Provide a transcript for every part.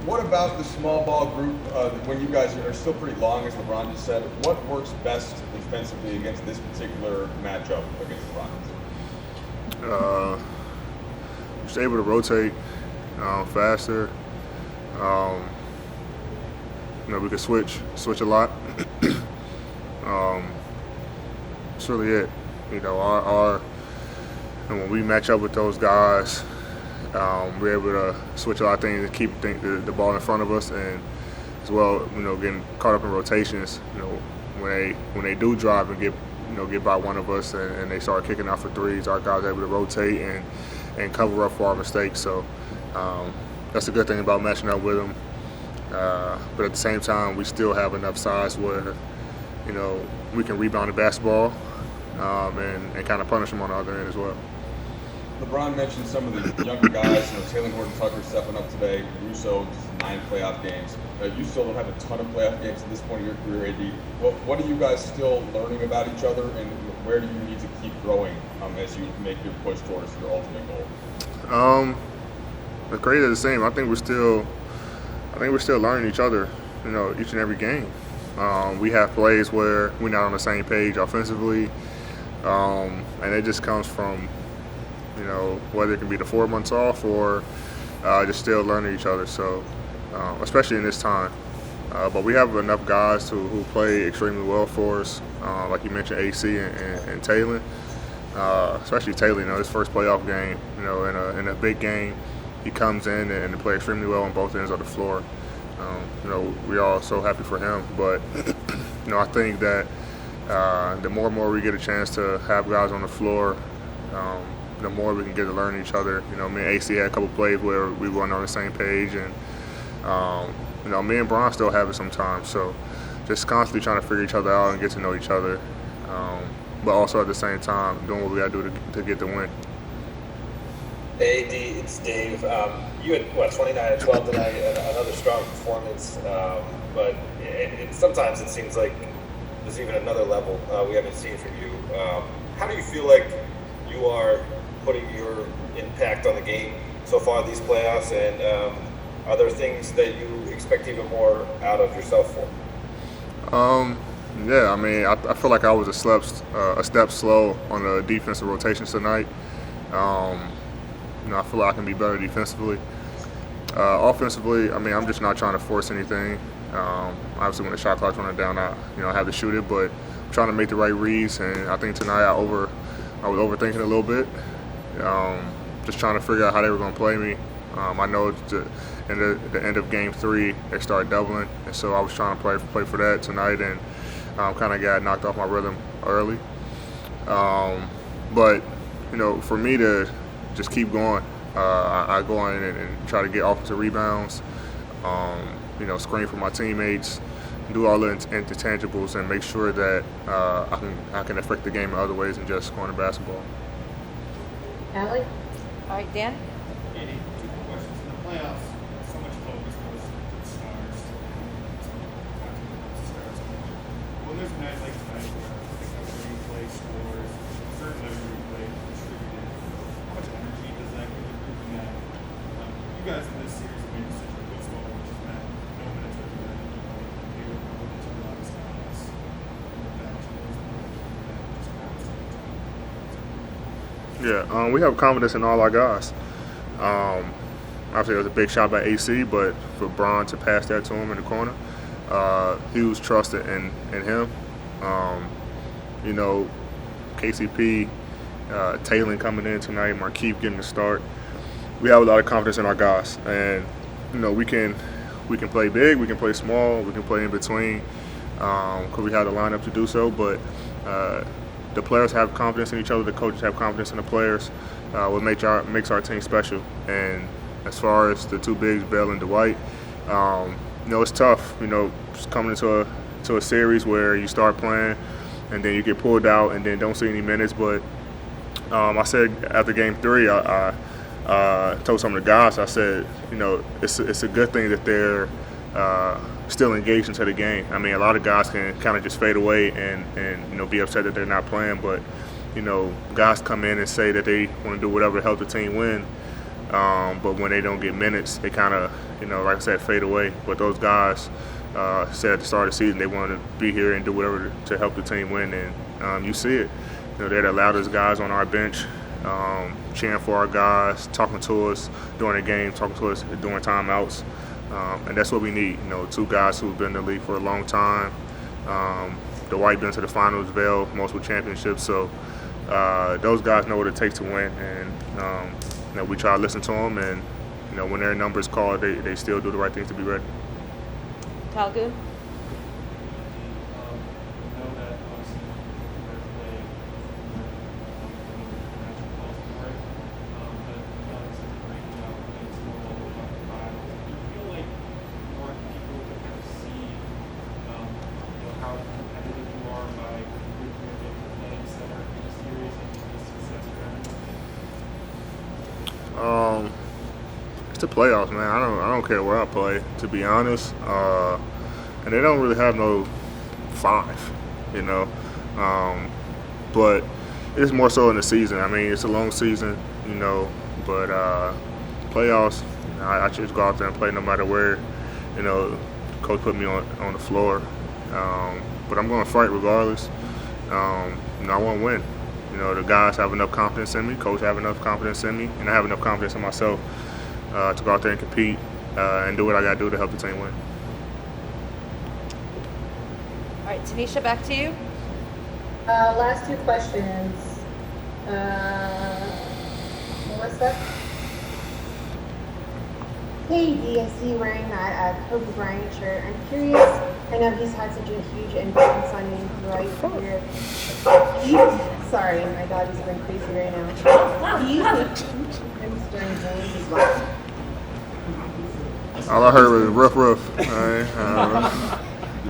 What about the small ball group when you guys are still pretty long, as LeBron just said? What works best defensively against this particular matchup against the Rockets? Just able to rotate faster. Um, we can switch a lot. That's really it. Our and when we match up with those guys, we're able to switch a lot of things and keep the ball in front of us, and as well, getting caught up in rotations. When they do drive and get by one of us and they start kicking out for threes, our guys are able to rotate and cover up for our mistakes. So that's a good thing about matching up with them. But at the same time, we still have enough size where we can rebound the basketball and kind of punish them on the other end as well. LeBron mentioned some of the younger guys, Taylor Horton-Tucker stepping up today, Russo, just 9 playoff games. You still don't have a ton of playoff games at this point in your career, AD. What are you guys still learning about each other, and where do you need to keep growing as you make your push towards your ultimate goal? The grade is the same. I think we're still learning each other, each and every game. We have plays where we're not on the same page offensively, and it just comes from whether it can be the 4 months off or just still learning each other. So, especially in this time. But we have enough guys who play extremely well for us, like you mentioned, AC and Taylor. Especially Taylor, his first playoff game, in a big game, he comes in and to play extremely well on both ends of the floor. We're all so happy for him. But, I think that the more and more we get a chance to have guys on the floor, the more we can get to learn each other. Me and AC had a couple plays where we weren't on the same page, and me and Bron still have it sometimes. So just constantly trying to figure each other out and get to know each other, but also at the same time doing what we got to do to get the win. Hey, AD, it's Dave. You had 29 and 12 tonight, another strong performance, but sometimes it seems like there's even another level we haven't seen from you. How do you feel like you are putting your impact on the game so far these playoffs, and are there things that you expect even more out of yourself for? Yeah, I feel like I was a step slow on the defensive rotations tonight. I feel like I can be better defensively. Offensively, I'm just not trying to force anything. Obviously, when the shot clock's running down, I have to shoot it, but I'm trying to make the right reads, and I think tonight I was overthinking a little bit. Just trying to figure out how they were going to play me. I know in the end of Game 3 they started doubling, and so I was trying to play for that tonight, and kind of got knocked off my rhythm early. But for me to just keep going, I go in and try to get offensive rebounds, screen for my teammates, do all the intangibles, and make sure that I can affect the game in other ways than just scoring the basketball. Allie? All right, Dan? Andy, 2 questions. In the playoffs, so much focus goes to the stars. When there's nights like tonight where every play scores, certainly every play contributed, how much energy does that give the group in that? You guys in this series have made such a good score, which has meant no minutes with the they were able to allow us guys. Yeah, we have confidence in all our guys. Obviously, it was a big shot by AC, but for Bron to pass that to him in the corner, huge trust in him. KCP, Taylor coming in tonight, Markeith getting the start. We have a lot of confidence in our guys, and we can play big, we can play small, we can play in between, because we have the lineup to do so. But the players have confidence in each other, the coaches have confidence in the players, what makes our team special. And as far as the 2 bigs, Bell and Dwight, it's tough, coming into a series where you start playing and then you get pulled out and then don't see any minutes. But I said after Game 3, I told some of the guys, I said, it's a good thing that they're still engaged into the game. A lot of guys can kind of just fade away and be upset that they're not playing, but guys come in and say that they want to do whatever to help the team win. But when they don't get minutes, they kind of, like I said, fade away. But those guys said at the start of the season they wanted to be here and do whatever to help the team win, and you see it. They're the loudest guys on our bench, cheering for our guys, talking to us during the game, talking to us during timeouts, and that's what we need. Two guys who've been in the league for a long time. The White been to the finals, Vail, multiple championships, so those guys know what it takes to win, and we try to listen to them, and when their number is called, they still do the right things to be ready. Talgoon? It's the playoffs, man. I don't care where I play, to be honest. And they don't really have no 5, but it's more so in the season. I mean, it's a long season, but playoffs, I just go out there and play no matter where, coach put me on the floor. But I'm going to fight regardless. I want to win. The guys have enough confidence in me, coach have enough confidence in me, and I have enough confidence in myself to go out there and compete and do what I got to do to help the team win. All right, Tanisha, back to you. Last 2 questions. Melissa? Hey, D, I see you wearing that Kobe Bryant shirt. I'm curious, I know he's had such a huge influence on you right here. Sorry, my dog is going crazy right now. Do you think him during games as well? All I heard was rough. All right.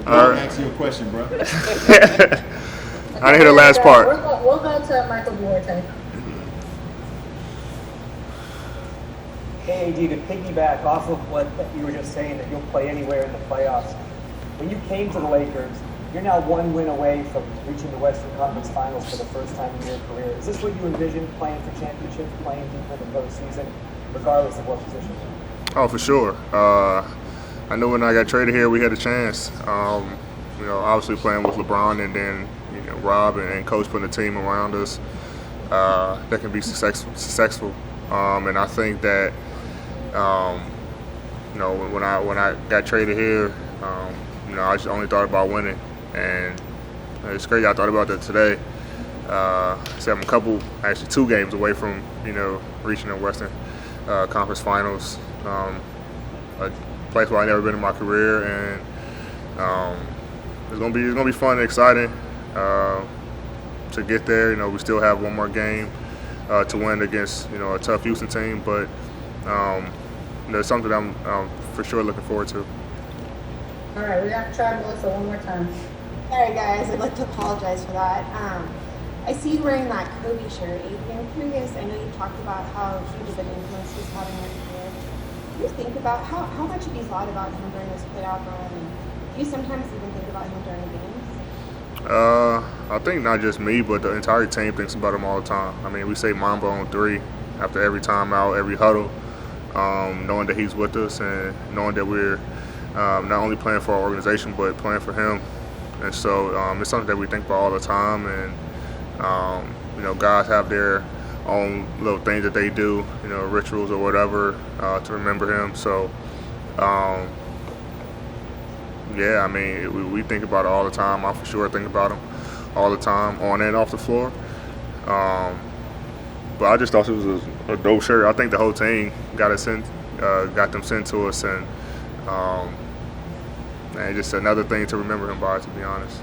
I'll ask you a question, bro. I didn't hear the last part. We'll go to Michael Duarte. Hey, AD, to piggyback off of what you were just saying, that you'll play anywhere in the playoffs. When you came to the Lakers, you're now 1 win away from reaching the Western Conference Finals for the first time in your career. Is this what you envisioned, playing for championships, playing deep in the postseason, regardless of what position you're in? Oh, for sure. I know when I got traded here, we had a chance. Obviously playing with LeBron and then Rob and coach putting a team around us that can be successful. And I think that when I got traded here, I just only thought about winning, and it's crazy. I thought about that today. So I'm actually 2 games away from reaching the Western Conference Finals. A place where I've never been in my career, and it's gonna be fun and exciting to get there. We still have 1 more game to win against a tough Houston team, but it's something I'm for sure looking forward to. All right, we got to try Melissa one more time. All right, guys, I'd like to apologize for that. I see you wearing that Kobe shirt. I'm curious, I know you talked about how huge of an influence he's having on your career. Do you think about how much have you thought about him during this playoff run? And do you sometimes even think about him during games? I think not just me, but the entire team thinks about him all the time. I mean, we say Mamba on 3 after every timeout, every huddle, knowing that he's with us and knowing that we're not only playing for our organization but playing for him. And so it's something that we think about all the time. And guys have their own little things that they do, rituals or whatever to remember him. So yeah, I mean, we think about it all the time. I for sure think about him all the time, on and off the floor. But I just thought it was a dope shirt. I think the whole team got them sent to us, and just another thing to remember him by, to be honest.